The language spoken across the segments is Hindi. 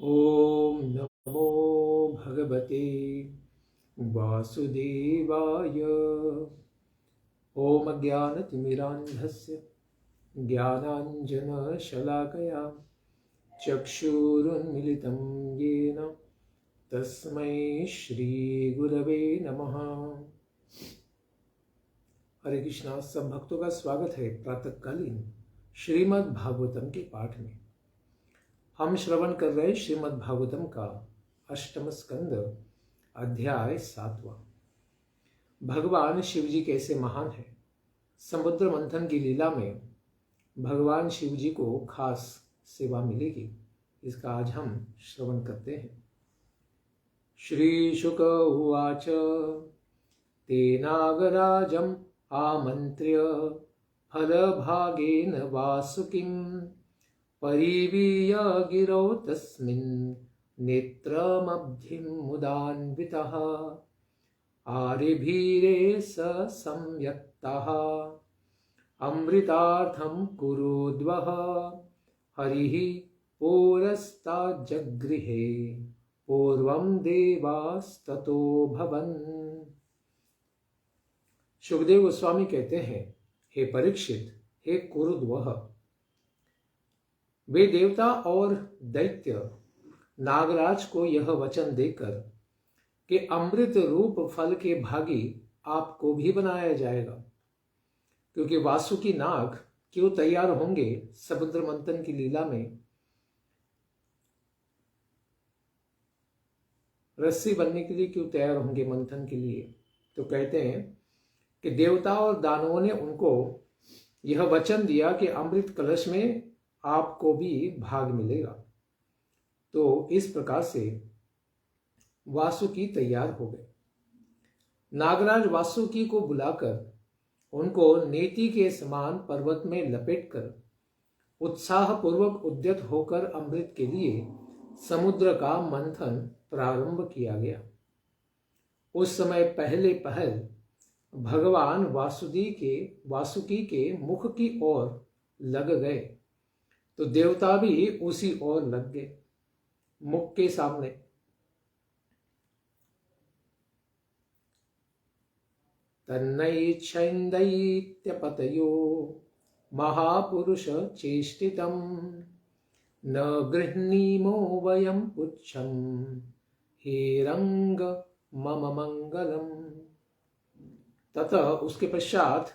ॐ नमो भगवते वासुदेवाय। ॐ अज्ञानतिमिरान्धस्य ज्ञानाञ्जनशलाकया चक्षुरुन्मिलितं येन तस्मै श्रीगुरवे नमः। हरे कृष्णा। सब भक्तों का स्वागत है प्रातःकालीन श्रीमद् भागवतम के पाठ में। हम श्रवण कर रहे श्रीमद् भागवतम का अष्टम स्कंद अध्याय 7वां। भगवान शिव जी कैसे महान है। समुद्र मंथन की लीला में भगवान शिव जी को खास सेवा मिलेगी, इसका आज हम श्रवण करते हैं। श्री शुक उवाच तेनागराजम् आमन्त्र्य फलभागेन वासुकिं परिवीय गिरौ तस्मिन् नेत्रमब्धिं मुदान्वितः आर्यभीरे स संयत्तः अमृतार्थं कुरुद्वः हरिः पुरस्ताज्जगृहे पूर्वं देवास्ततो भवन्। सुखदेव गोस्वामी कहते हैं, हे परीक्षित, हे कुरुद्वः, वे देवता और दैत्य नागराज को यह वचन देकर कि अमृत रूप फल के भागी आपको भी बनाया जाएगा, क्योंकि वासुकी नाग क्यों तैयार होंगे समुद्र मंथन की लीला में रस्सी बनने के लिए, क्यों तैयार होंगे मंथन के लिए। तो कहते हैं कि देवता और दानवों ने उनको यह वचन दिया कि अमृत कलश में आपको भी भाग मिलेगा। तो इस प्रकार से वासुकी तैयार हो गए। नागराज वासुकी को बुलाकर उनको नेति के समान पर्वत में लपेटकर उत्साह पूर्वक उद्यत होकर अमृत के लिए समुद्र का मंथन प्रारंभ किया गया। उस समय पहले पहल भगवान वासुकी के मुख की ओर लग गए, तो देवता भी उसी ओर लग गए, मुख के सामने। तन्नैच्छन्दैत्यपतयो महापुरुष चेष्टितं न गृह्णीमो वयं पुच्छं हेरंग मम मंगलम। ततः उसके पश्चात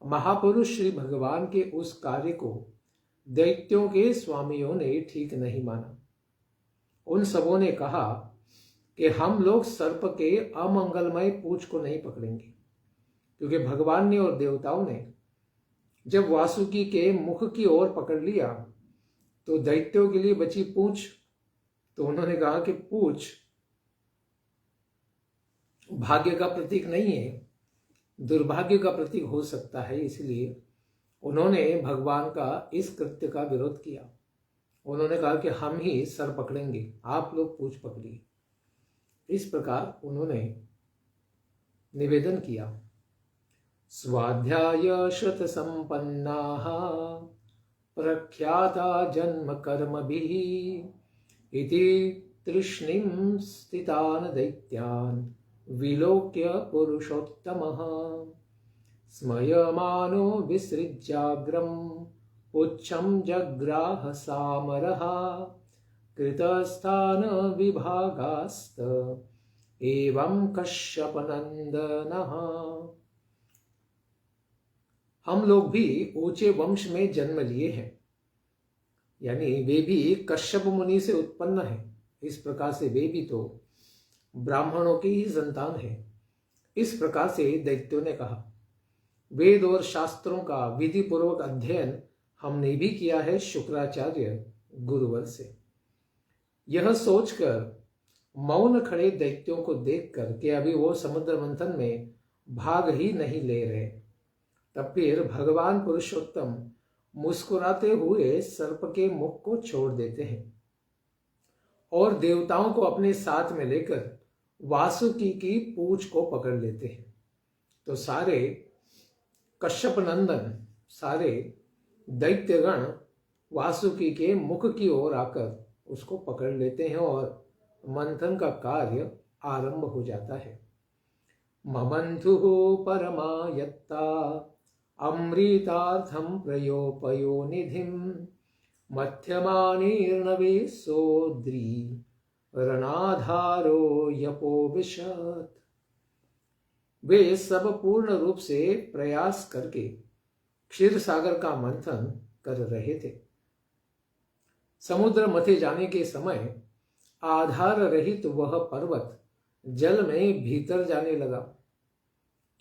महापुरुष श्री भगवान के उस कार्य को दैत्यों के स्वामियों ने ठीक नहीं माना। उन सबों ने कहा कि हम लोग सर्प के अमंगलमय पूंछ को नहीं पकड़ेंगे, क्योंकि भगवान ने और देवताओं ने जब वासुकी के मुख की ओर पकड़ लिया तो दैत्यों के लिए बची पूंछ। तो उन्होंने कहा कि पूंछ भाग्य का प्रतीक नहीं है, दुर्भाग्य का प्रतीक हो सकता है। इसलिए उन्होंने भगवान का इस कृत्य का विरोध किया। उन्होंने कहा कि हम ही सर पकड़ेंगे, आप लोग पूंछ पकड़िए। इस प्रकार उन्होंने निवेदन किया। स्वाध्याय श्रुत संपन्नाः प्रख्याता जन्म कर्मभिः इति तृष्णिं स्थितान् दैत्यान् विलोक्य पुरुषोत्तमः स्मयमानो विसृज्याग्रम् उच्छं जग्राह सामरः कृतस्थान विभागास्त एवं कश्यपनंदनः। हम लोग भी ऊंचे वंश में जन्म लिए हैं, यानी वे भी कश्यप मुनि से उत्पन्न हैं। इस प्रकार से वे भी तो ब्राह्मणों की ही संतान है। इस प्रकार से दैत्यों ने कहा। वेद और शास्त्रों का विधि पूर्वक अध्ययन हमने भी किया है शुक्राचार्य गुरुवर से। यह सोचकर मौन खड़े दैत्यों को देखकर कि अभी वो समुद्र मंथन में भाग ही नहीं ले रहे, तब फिर भगवान पुरुषोत्तम मुस्कुराते हुए सर्प के मुख को छोड़ देते हैं और देवताओं को अपने साथ में लेकर वासुकी की पूंछ को पकड़ लेते हैं। तो सारे कश्यप नंदन, सारे दैत्यगण वासुकी के मुख की ओर आकर उसको पकड़ लेते हैं और मंथन का कार्य आरंभ हो जाता है। ममंथुः परमायत्ता अमृतार्थं प्रयोपयो निधिं मध्यमानेर्नवे सोद्री रणाधारो यपोविशत्। वे सब पूर्ण रूप से प्रयास करके क्षीर सागर का मंथन कर रहे थे। समुद्र मथे जाने के समय आधार रहित वह पर्वत जल में भीतर जाने लगा,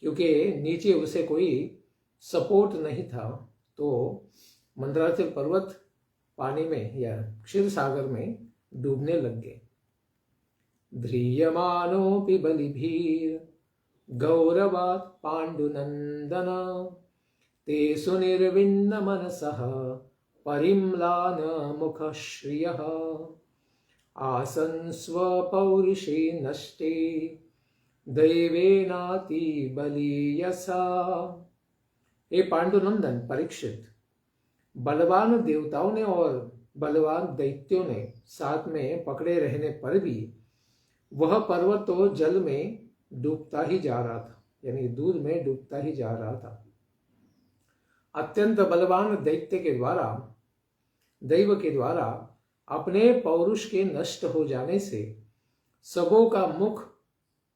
क्योंकि नीचे उसे कोई सपोर्ट नहीं था। तो मंदराचल पर्वत पानी में या क्षीर सागर में डूबने लग गए। ध्रियमानोऽपि बलिभिर् गौरवात् पाण्डुनन्दन ते सुनिर्विन्न मनसः परिम्लान मुखः श्रियः आसन् स्वपौरुषे नष्टे दैवेनाति बलीयसा। हे पांडुनंदन परीक्षित, बलवान देवताओं ने और बलवान दैत्यों ने साथ में पकड़े रहने पर भी वह पर्वत तो जल में डूबता ही जा रहा था, यानी दूध में डूबता ही जा रहा था। अत्यंत बलवान दैव के द्वारा अपने पौरुष के नष्ट हो जाने से सबों का मुख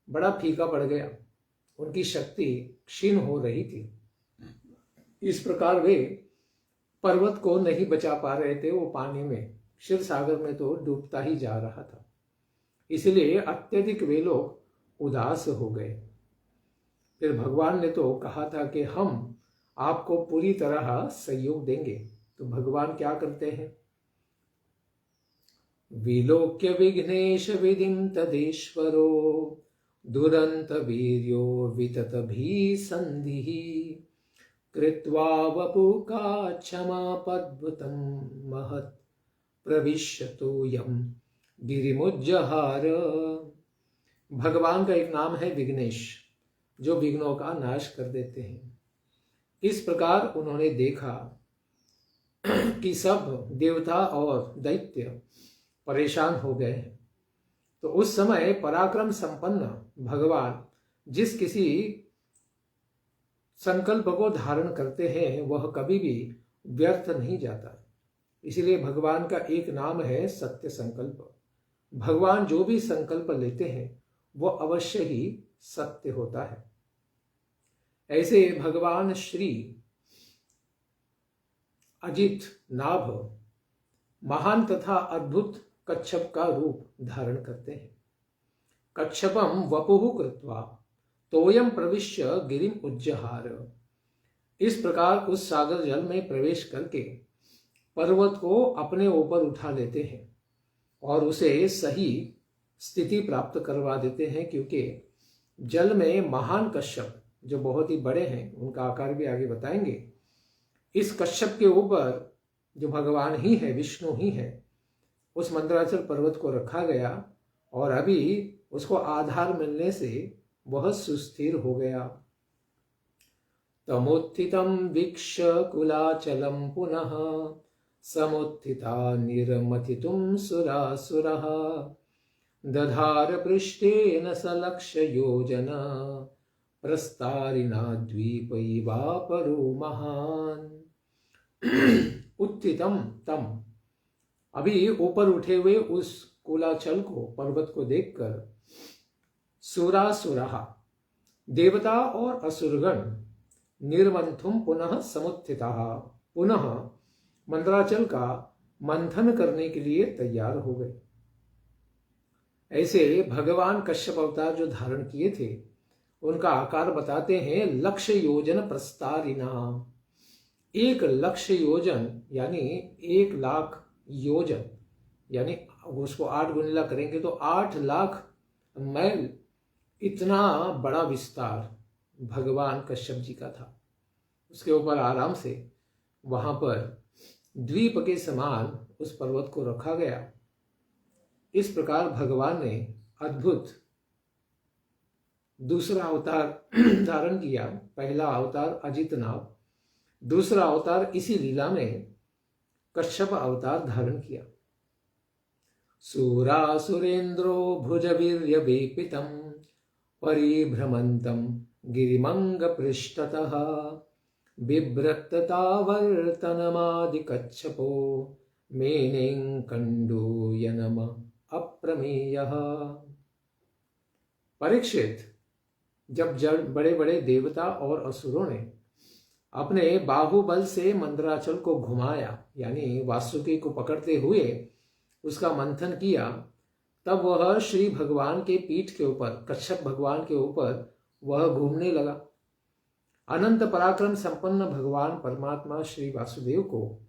बड़ा फीका पड़ गया, उनकी शक्ति क्षीण हो रही थी। इस प्रकार वे पर्वत को नहीं बचा पा रहे थे, वो पानी में क्षीर सागर में तो डूबता ही जा रहा था। इसलिए अत्यधिक वे लोग उदास हो गए। फिर भगवान ने तो कहा था कि हम आपको पूरी तरह सहयोग देंगे। तो भगवान क्या करते हैं? विलोक्य विघ्नेश विधिं तदेश्वरो दुरंत वीर्यो वितत भी संधिः कृत्वा वपुका क्षमापद्भुतं महत् प्रविश्यतो यम गिरिमुज्जहार। भगवान का एक नाम है विघ्नेश, जो विघ्नों का नाश कर देते हैं। इस प्रकार उन्होंने देखा कि सब देवता और दैत्य परेशान हो गए हैं। तो उस समय पराक्रम संपन्न भगवान जिस किसी संकल्प को धारण करते हैं वह कभी भी व्यर्थ नहीं जाता। इसलिए भगवान का एक नाम है सत्य संकल्प। भगवान जो भी संकल्प लेते हैं वो अवश्य ही सत्य होता है। ऐसे भगवान श्री अजित नाभ महान तथा अद्भुत कच्छप का रूप धारण करते हैं। कच्छपम वपुः कृत्वा तोयम प्रविश्य गिरिम उज्जहार। इस प्रकार उस सागर जल में प्रवेश करके पर्वत को अपने ऊपर उठा लेते हैं और उसे सही स्थिति प्राप्त करवा देते हैं, क्योंकि जल में महान कश्यप जो बहुत ही बड़े हैं, उनका आकार भी आगे बताएंगे, इस कश्यप के ऊपर जो भगवान ही है, विष्णु ही है, उस मंदराचल पर्वत को रखा गया और अभी उसको आधार मिलने से वह सुस्थिर हो गया। तमुत्थितं वीक्ष्य कुलाचलं पुनः समुत्थिता निर्मथितुं सुरासुरः दधार पृष्ठेन सलक्ष्य योजना प्रस्तारिणा द्वीपैवापरो महान। उत्थितम तम, अभी ऊपर उठे हुए उस कुलाचल को, पर्वत को देखकर सुरासुरः देवता और असुरगण निर्मंथुम पुनः समुत्थिता, पुनः मंदराचल का मंथन करने के लिए तैयार हो गए। ऐसे भगवान कश्यप अवतार जो धारण किए थे उनका आकार बताते हैं लक्ष्य योजन प्रस्तारिणा। 1 लक्ष्य योजन यानी 1 लाख योजन, यानी उसको 8 गुणिला करेंगे तो 8 लाख मैल, इतना बड़ा विस्तार भगवान कश्यप जी का था। उसके ऊपर आराम से वहां पर द्वीप के समान उस पर्वत को रखा गया। इस प्रकार भगवान ने अद्भुत दूसरा अवतार धारण किया। पहला अवतार अजित नाभ, दूसरा अवतार इसी लीला में कश्यप अवतार धारण किया। सूरासुरेन्द्रो भुजवीर्यवेपितं परिभ्रमन्तं गिरिमङ्गपृष्ठतः बिभ्रत्तावर्तनमादिकच्छपो मेनेङ्कण्डूयनम अप्रमेयः। परीक्षित, जब बड़े बड़े देवता और असुरों ने अपने बाहुबल से मंदराचल को घुमाया, यानी वासुकी को पकड़ते हुए उसका मंथन किया, तब वह श्री भगवान के पीठ के ऊपर, कच्छप भगवान के ऊपर वह घूमने लगा। अनंत पराक्रम संपन्न भगवान परमात्मा श्री वासुदेव को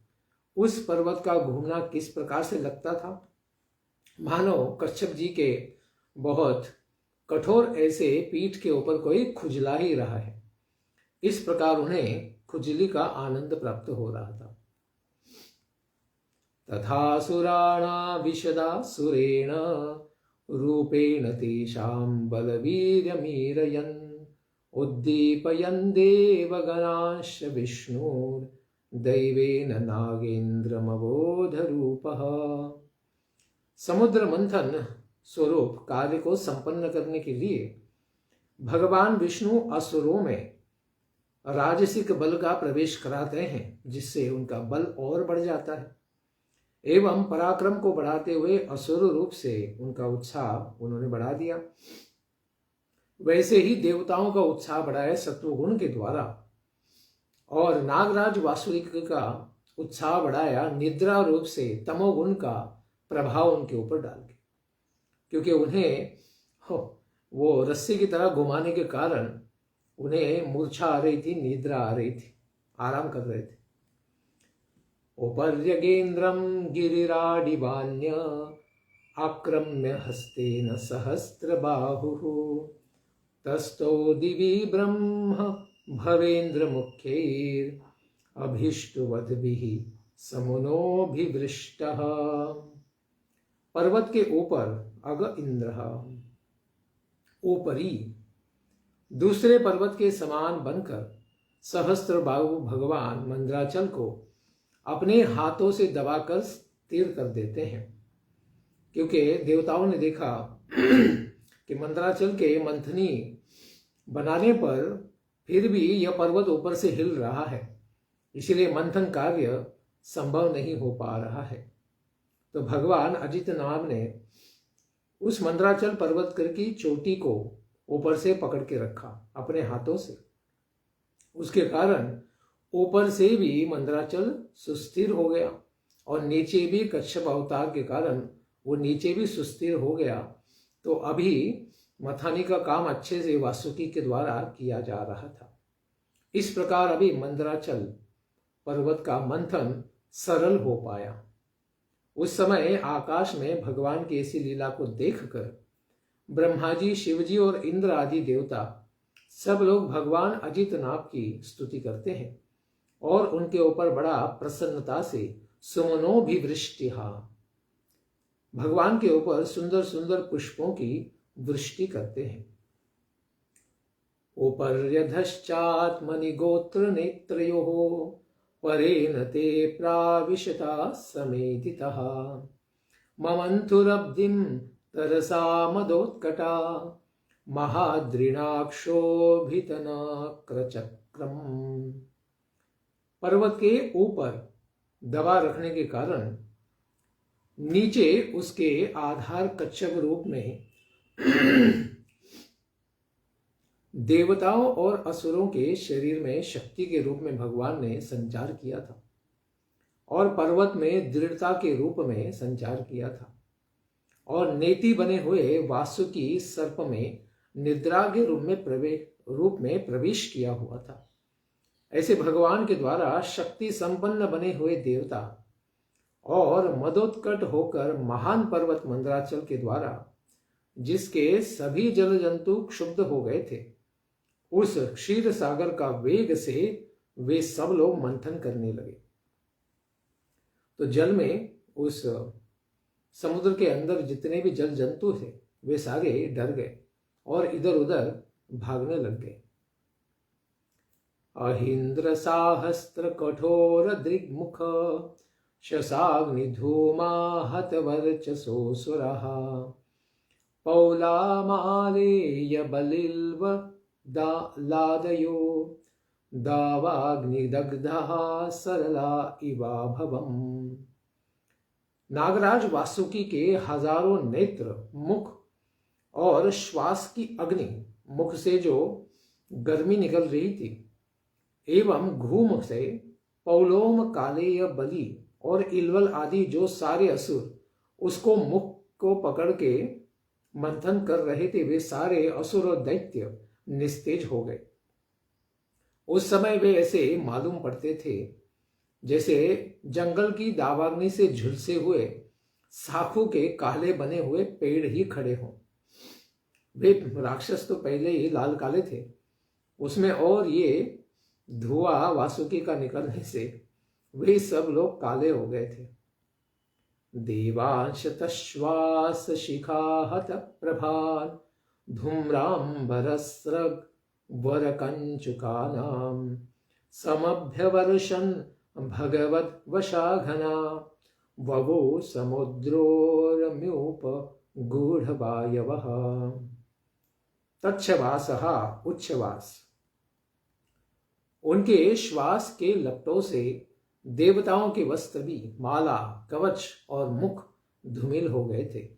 उस पर्वत का घूमना किस प्रकार से लगता था, मानो कच्छप जी के बहुत कठोर ऐसे पीठ के ऊपर कोई खुजला ही रहा है। इस प्रकार उन्हें खुजली का आनंद प्राप्त हो रहा था। तथा सुराणा विशदा सुरेण रूपेण तेषां बलवीर्यमीरयन् उद्दीपयन् देवगणांश्च विष्णुर्दैवेन नागेन्द्रमबोधरूपः। समुद्र मंथन स्वरूप कार्य को संपन्न करने के लिए भगवान विष्णु असुरों में राजसिक बल का प्रवेश कराते हैं, जिससे उनका बल और बढ़ जाता है एवं पराक्रम को बढ़ाते हुए असुर रूप से उनका उत्साह उन्होंने बढ़ा दिया। वैसे ही देवताओं का उत्साह बढ़ाया सत्वगुण के द्वारा, और नागराज वासुदेव का उत्साह बढ़ाया निद्रा रूप से तमोगुण का प्रभाव उनके ऊपर डाल के, क्योंकि उन्हें वो रस्सी की तरह घुमाने के कारण उन्हें मूर्छा आ रही थी, निद्रा आ रही थी, आराम कर रहे थे। उपर्यगेन्द्रम गिरिराडिवान्य आक्रम्य हस्तेन सहस्रबाहुः तस्थो दिवि ब्रह्म भवेन्द्र मुख्यैर् अभीष्टवद्भिः समुनोभिवृष्टः। पर्वत के ऊपर अग इंद्र, ऊपरी दूसरे पर्वत के समान बनकर सहस्त्र बाहु भगवान मंदराचल को अपने हाथों से दबाकर स्थिर कर देते हैं, क्योंकि देवताओं ने देखा कि मंदराचल के मंथनी बनाने पर फिर भी यह पर्वत ऊपर से हिल रहा है, इसलिए मंथन कार्य संभव नहीं हो पा रहा है। तो भगवान अजित नाम ने उस मंदराचल पर्वत की चोटी को ऊपर से पकड़ के रखा अपने हाथों से। उसके कारण ऊपर से भी मंदराचल सुस्थिर हो गया और नीचे भी कच्छप अवतार के कारण वो नीचे भी सुस्थिर हो गया। तो अभी मथानी का काम अच्छे से वासुकी के द्वारा किया जा रहा था। इस प्रकार अभी मंदराचल पर्वत का मंथन सरल हो पाया। उस समय आकाश में भगवान की ऐसी लीला को देखकर ब्रह्मा जी, शिव जी और इंद्र आदि देवता सब लोग भगवान अजितनाथ की स्तुति करते हैं और उनके ऊपर बड़ा प्रसन्नता से सुमनोभिवृष्टिहा, भगवान के ऊपर सुंदर सुंदर पुष्पों की वृष्टि करते हैं। उपर्यधश्चात्मनि गोत्र नेत्रयोः परेण ते प्राविशता समेधितः ममंथुरब्धिं तरसा मदोत्कटा महाद्रिणाक्षोभितनक्रचक्रम। पर्वत के ऊपर दबा रखने के कारण नीचे उसके आधार कच्छप रूप में देवताओं और असुरों के शरीर में शक्ति के रूप में भगवान ने संचार किया था और पर्वत में दृढ़ता के रूप में संचार किया था और नेति बने हुए वासुकी सर्प में निद्रा के रूप में प्रवेश किया हुआ था। ऐसे भगवान के द्वारा शक्ति संपन्न बने हुए देवता और मदोत्कट होकर महान पर्वत मंदराचल के द्वारा जिसके सभी जल जंतु क्षुब्ध हो गए थे, उस क्षीर सागर का वेग से वे सब लोग मंथन करने लगे। तो जल में, उस समुद्र के अंदर जितने भी जल जंतु थे वे सारे डर गए और इधर उधर भागने लग गए। अहिंद्र साहस्त्र कठोर दृग्मुख शशाग्निधूमा हतवर्चसोऽसुरः पौलामालेय बलिल्व लादयो दावाग्निदग्धः सरला इवाभवम्। नागराज वासुकी के हजारों नेत्र, मुख और श्वास की अग्नि, मुख से जो गर्मी निकल रही थी, एवं घूम से पौलोम, कालेय, बलि और इलवल आदि जो सारे असुर उसको मुख को पकड़ के मंथन कर रहे थे, वे सारे असुर और दैत्य निस्तेज हो गए। उस समय वे ऐसे मालूम पड़ते थे जैसे जंगल की दावाग्नि से झुलसे हुए साखू के काले बने हुए पेड़ ही खड़े हों। वे राक्षस तो पहले ही लाल काले थे, उसमें और ये धुआं वासुकी का निकलने से वे सब लोग काले हो गए थे। देवांश तश्वास शिखाहत प्रभान धूम्रांबरस्रग वरकंचुकानां समभ्यवर्षन् भगवद वशाघना ववो समुद्रोरम्यूप गूढ़वायवः। तच्छवासः उच्छ्वास, उनके श्वास के लपटों से देवताओं के वस्त्र भी, माला, कवच और मुख धूमिल हो गए थे।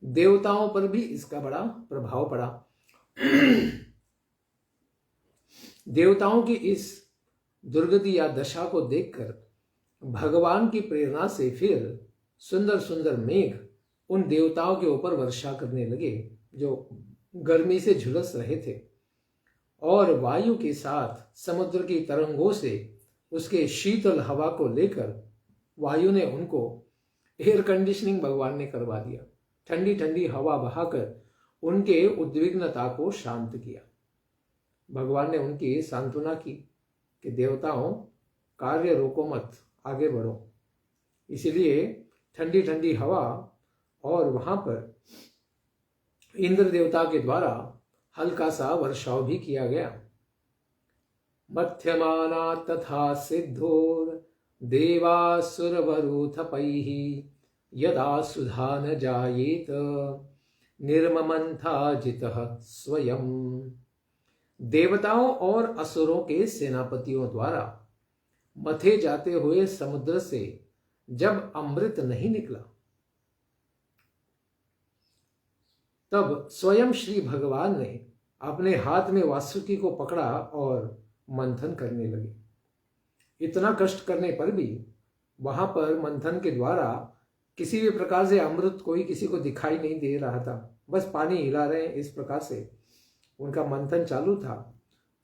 देवताओं पर भी इसका बड़ा प्रभाव पड़ा। देवताओं की इस दुर्गति या दशा को देखकर भगवान की प्रेरणा से फिर सुंदर सुंदर मेघ उन देवताओं के ऊपर वर्षा करने लगे जो गर्मी से झुलस रहे थे, और वायु के साथ समुद्र की तरंगों से उसके शीतल हवा को लेकर वायु ने उनको एयर कंडीशनिंग भगवान ने करवा दिया। ठंडी ठंडी हवा बहाकर उनके उद्विग्नता को शांत किया। भगवान ने उनकी सांत्वना की कि देवताओं, कार्य रोको मत, आगे बढ़ो। इसलिए ठंडी ठंडी हवा और वहां पर इंद्र देवता के द्वारा हल्का सा वर्षाव भी किया गया। मध्यमाना तथा सिद्धोर देवासुरवरूथपैः यदा सुधा न जायेत निर्ममन्था जितः स्वयं। देवताओं और असुरों के सेनापतियों द्वारा मथे जाते हुए समुद्र से जब अमृत नहीं निकला, तब स्वयं श्री भगवान ने अपने हाथ में वासुकी को पकड़ा और मंथन करने लगे। इतना कष्ट करने पर भी वहां पर मंथन के द्वारा किसी भी प्रकार से अमृत कोई किसी को दिखाई नहीं दे रहा था, बस पानी हिला रहे हैं, इस प्रकार से उनका मंथन चालू था।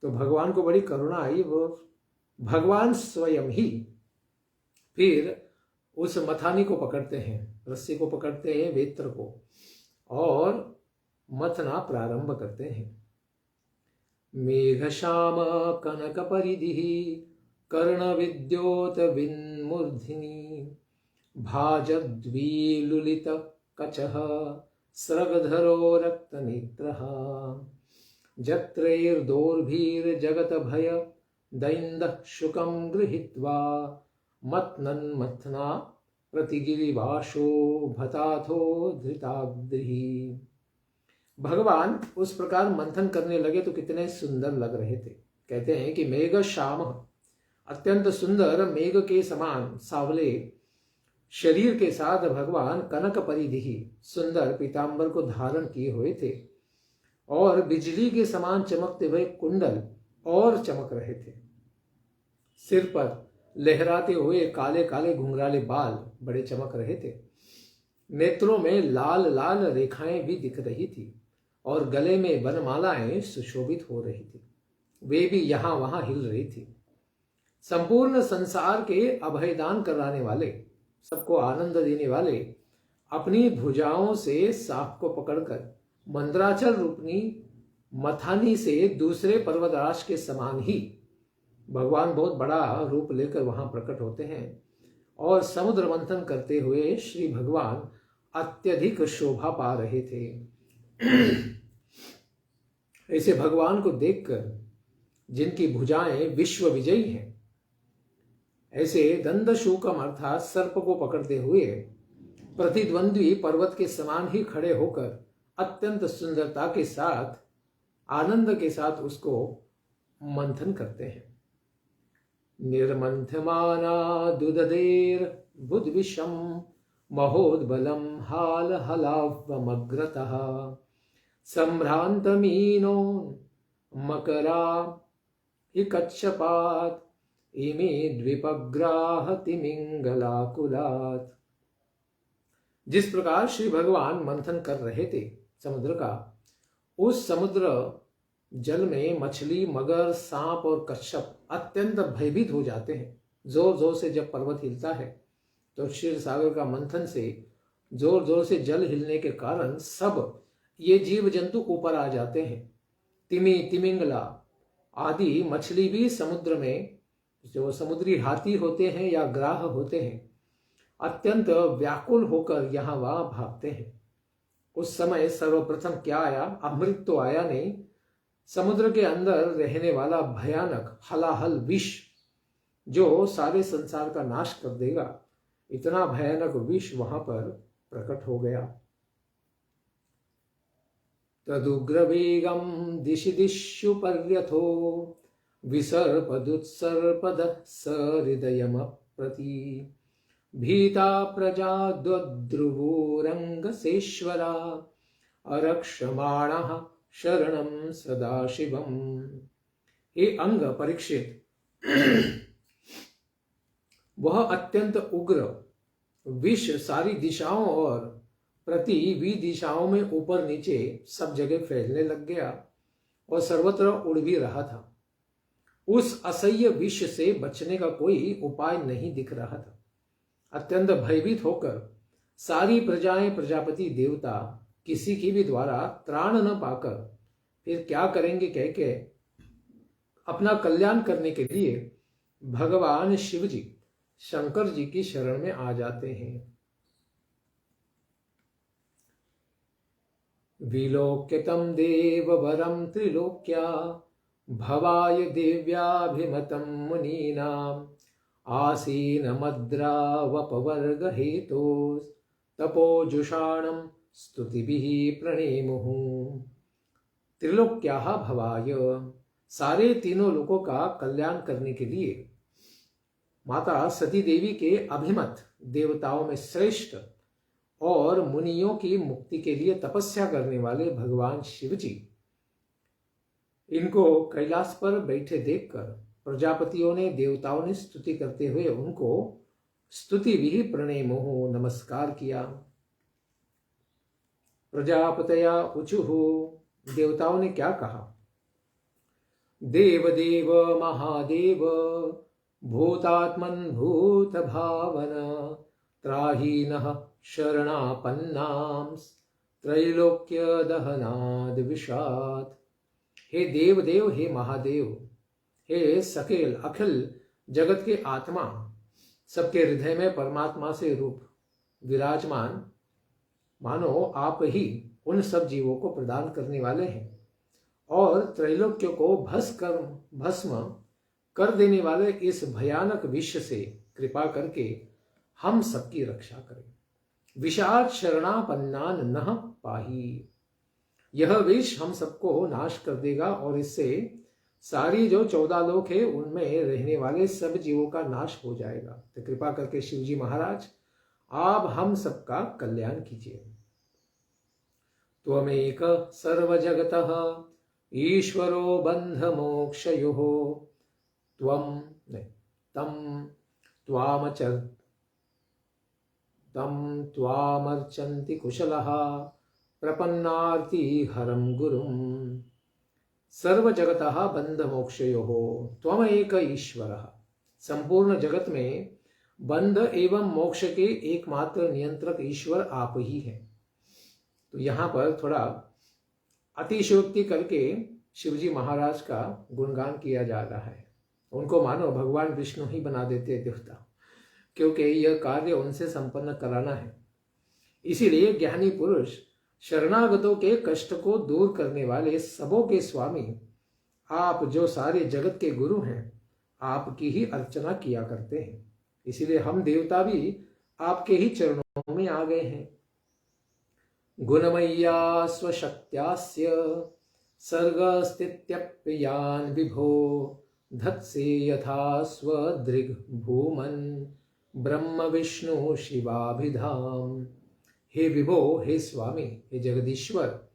तो भगवान को बड़ी करुणा आई, वो भगवान स्वयं ही फिर उस मथानी को पकड़ते हैं, रस्सी को पकड़ते हैं, वेत्र को, और मथना प्रारंभ करते हैं। मेघश्याम कनक परिधिः कर्ण विद्योत विन्मूर्धिनी भाजद्विलुलित कचः स्रगधरो रक्तनेत्रः जत्रैर्दोर्भिर्जगत भय दैन्दः शुकं गृहीत्वा मथ्नन् मथ्ना प्रतिगिरिवाशो भताथो धृताग्निः। भगवान उस प्रकार मंथन करने लगे तो कितने सुंदर लग रहे थे। कहते हैं कि मेघ श्याम, अत्यंत सुंदर मेघ के समान सावले शरीर के साथ भगवान कनक परिधि, सुंदर पीतांबर को धारण किए हुए थे, और बिजली के समान चमकते हुए कुंडल और चमक रहे थे। सिर पर लहराते हुए काले काले घुंघराले बाल बड़े चमक रहे थे। नेत्रों में लाल लाल रेखाएं भी दिख रही थी, और गले में वनमालाएं सुशोभित हो रही थी। वे भी यहां वहां हिल रही थी। संपूर्ण संसार के अभयदान कराने वाले, सबको आनंद देने वाले, अपनी भुजाओं से सांप को पकड़कर मंदराचल रूपनी मथानी से दूसरे पर्वतराज के समान ही भगवान बहुत बड़ा रूप लेकर वहां प्रकट होते हैं, और समुद्र मंथन करते हुए श्री भगवान अत्यधिक शोभा पा रहे थे। ऐसे भगवान को देखकर जिनकी भुजाएं विश्व विजयी हैं, ऐसे दंडशूकम अर्थात सर्प को पकड़ते हुए प्रतिद्वंद्वी पर्वत के समान ही खड़े होकर अत्यंत सुंदरता के साथ, आनंद के साथ उसको मंथन करते हैं। निर्मंथमाना दुदधेर बुद्विषम महोद्बलम हाल हलावमग्रतः संभ्रांतमीनो मकरा हिकच्छपात इमे द्विपग्राह तिमिंगलाकुलात। जिस प्रकार श्री भगवान मंथन कर रहे थे समुद्र का, उस समुद्र जल में मछली, मगर, सांप और कच्छप अत्यंत भयभीत हो जाते हैं। जोर जोर से जब पर्वत हिलता है तो क्षीर सागर का मंथन से जोर जोर से जल हिलने के कारण सब ये जीव जंतु ऊपर आ जाते हैं। तिमिंगला आदि मछली भी समुद्र में, जो समुद्री हाथी होते हैं या ग्राह होते हैं, अत्यंत व्याकुल होकर यहाँ वहां भागते हैं। उस समय सर्वप्रथम क्या आया? अमृत तो आया नहीं, समुद्र के अंदर रहने वाला भयानक हलाहल विष जो सारे संसार का नाश कर देगा, इतना भयानक विष वहां पर प्रकट हो गया। तदुग्रवेगम दिशि दिशु पर्यथो विसर्पदुत्सर्पद सहृदयम प्रति भीता प्रजा द्रुवोरंगसेश्वरा अरक्षमाणः शरणं सदाशिवम। हे अंग परीक्षित, वह अत्यंत उग्र विष सारी दिशाओं और प्रति दिशाओं में ऊपर नीचे सब जगह फैलने लग गया और सर्वत्र उड़ भी रहा था। उस असह्य विष से बचने का कोई उपाय नहीं दिख रहा था। अत्यंत भयभीत होकर सारी प्रजाएं, प्रजापति देवता किसी की भी द्वारा त्राण न पाकर फिर क्या करेंगे कह के अपना कल्याण करने के लिए भगवान शिव जी, शंकर जी की शरण में आ जाते हैं। विलोक्यतम देव वरम त्रिलोक्या भवाय दिव्याभिमतं मुनीनाम आसीन मद्रावपवर्ग हेतो तपोजुषाणम स्तुतिभिः प्रणेमुः। त्रिलोक्याः भवाय, सारे तीनों लोगों का कल्याण करने के लिए माता सती देवी के अभिमत देवताओं में श्रेष्ठ और मुनियों की मुक्ति के लिए तपस्या करने वाले भगवान शिव जी, इनको कैलाश पर बैठे देखकर प्रजापतियों ने, देवताओं ने स्तुति करते हुए उनको स्तुति भी प्रणेमुः नमस्कार किया। प्रजापतया उचुहु, देवताओं ने क्या कहा? देव देव महादेव भूतात्मन भूत भावन त्राहीनः शरणापन्नां त्रैलोक्य दहनाद विषाद। हे देव देव, हे महादेव, हे सकेल अखिल जगत के आत्मा, सबके हृदय में परमात्मा से रूप विराजमान, मानो आप ही उन सब जीवों को प्रदान करने वाले हैं और त्रैलोक्य को भस्म कर देने वाले इस भयानक विष से कृपा करके हम सबकी रक्षा करें। विषाद शरणापन्नान नः पाहि, यह विष हम सबको नाश कर देगा और इससे सारी जो 14 लोक है उनमें रहने वाले सब जीवों का नाश हो जाएगा। तो कृपा करके शिव जी महाराज आप हम सबका कल्याण कीजिए। त्वमेक सर्वजगतः ईश्वरो बंध मोक्षयोः त्वामर्चन्ति कुशलः प्रपन्नार्ति हरं गुरुम्। सर्वजगतः बंध मोक्षयोः त्वमेक ईश्वरः, संपूर्ण जगत में बंध एवं मोक्ष के एकमात्र नियंत्रक ईश्वर आप ही हैं। तो यहाँ पर थोड़ा अतिशयोक्ति करके शिवजी महाराज का गुणगान किया जा रहा है। उनको मानो भगवान विष्णु ही बना देते देवता, क्योंकि यह कार्य उनसे संपन्न कराना है। इसीलिए ज्ञानी पुरुष शरणागतों के कष्ट को दूर करने वाले सबों के स्वामी आप, जो सारे जगत के गुरु हैं, आपकी ही अर्चना किया करते हैं। इसीलिए हम देवता भी आपके ही चरणों में आ गए हैं। गुणमय्या स्वशक्त्यास्य सर्गस्थित्यप्रियान् विभो धत्से यथा स्वदृग् भूमन् ब्रह्म विष्णु शिवाभिधाम। हे विभो, हे स्वामी, हे जगदीश्वर,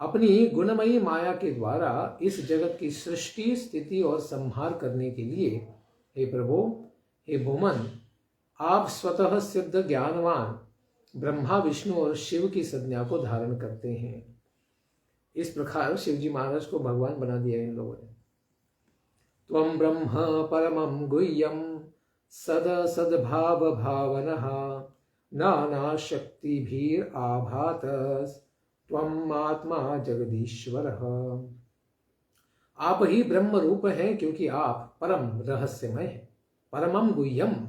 अपनी गुणमयी माया के द्वारा इस जगत की सृष्टि, स्थिति और संहार करने के लिए, हे प्रभु, हे भूमन, आप स्वतः सिद्ध ज्ञानवान ब्रह्मा, विष्णु और शिव की संज्ञा को धारण करते हैं। इस प्रकार शिवजी महाराज को भगवान बना दिया इन लोगों ने। त्वं ब्रह्म परमं गुह्यं सद सद्भाव भावनः नाना शक्तिभिर आभातस् त्वं आत्मा जगदीश्वरः। आप ही ब्रह्म रूप हैं, क्योंकि आप परम रहस्यमय हैं। परमं गुह्यम,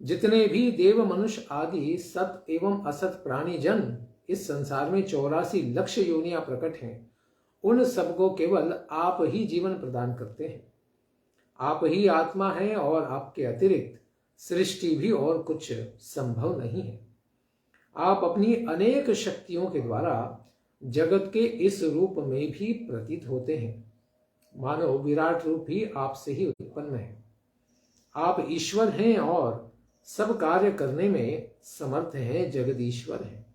जितने भी देव मनुष्य आदि सत एवं असत प्राणी जन इस संसार में 84 लक्ष योनियां प्रकट हैं, उन सबको केवल आप ही जीवन प्रदान करते हैं। आप ही आत्मा हैं और आपके अतिरिक्त सृष्टि भी और कुछ संभव नहीं है। आप अपनी अनेक शक्तियों के द्वारा जगत के इस रूप में भी प्रतीत होते हैं, मानो विराट रूप भी आपसे ही उत्पन्न है। आप ईश्वर हैं और सब कार्य करने में समर्थ हैं, जगदीश्वर हैं।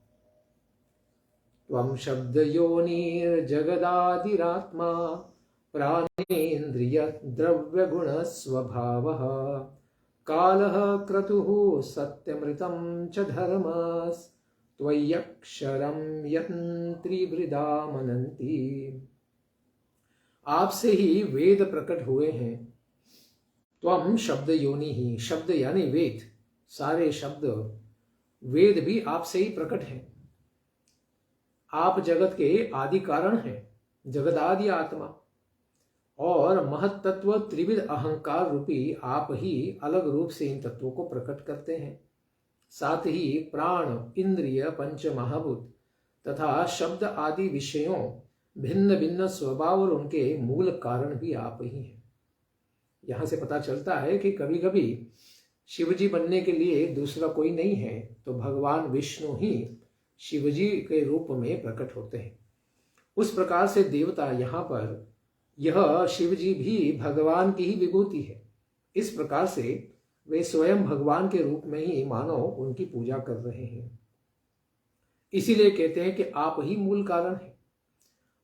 त्वं शब्द योनिर्जगदादिरात्मा प्राणेन्द्रिय द्रव्य गुण स्वभावः कालः क्रतुः सत्यमृतं च धर्मस् त्वय्यक्षरं यन्त्रिवृदा मनन्ति। आपसे ही वेद प्रकट हुए हैं। त्वं शब्द योनि ही, शब्द यानी वेद, सारे शब्द वेद भी आपसे ही प्रकट हैं। आप जगत के आदि कारण हैं, जगदादि आत्मा, और महत्तत्व त्रिविध अहंकार रूपी आप ही अलग रूप से इन तत्वों को प्रकट करते हैं। साथ ही प्राण, इंद्रिय, पंच महाभूत तथा शब्द आदि विषयों भिन्न भिन्न स्वभाव और उनके मूल कारण भी आप ही हैं। यहां से पता चलता है कि कभी कभी शिवजी बनने के लिए दूसरा कोई नहीं है, तो भगवान विष्णु ही शिवजी के रूप में प्रकट होते हैं। उस प्रकार से देवता यहाँ पर यह शिवजी भी भगवान की ही विभूति है। इस प्रकार से वे स्वयं भगवान के रूप में ही मानो उनकी पूजा कर रहे हैं। इसीलिए कहते हैं कि आप ही मूल कारण हैं।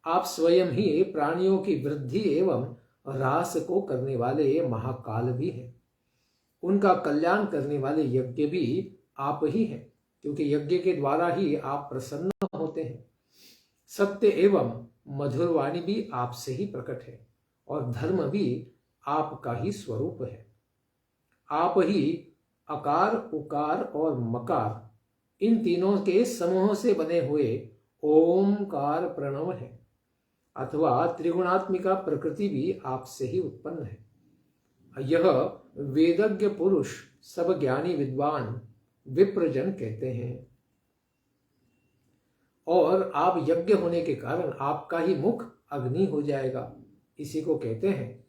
आप स्वयं ही प्राणियों की वृद्धि एवं ह्रास को करने वाले महाकाल भी हैं। उनका कल्याण करने वाले यज्ञ भी आप ही हैं, क्योंकि यज्ञ के द्वारा ही आप प्रसन्न होते हैं। सत्य एवं मधुर वाणी भी आपसे ही प्रकट है और धर्म भी आपका ही स्वरूप है। आप ही अकार, उकार और मकार इन तीनों के समूह से बने हुए ओमकार प्रणव है, अथवा त्रिगुणात्मिका प्रकृति भी आपसे ही उत्पन्न है। यह वेदज्ञ पुरुष सब ज्ञानी विद्वान विप्रजन कहते हैं। और आप यज्ञ होने के कारण आपका ही मुख अग्नि हो जाएगा। इसी को कहते हैं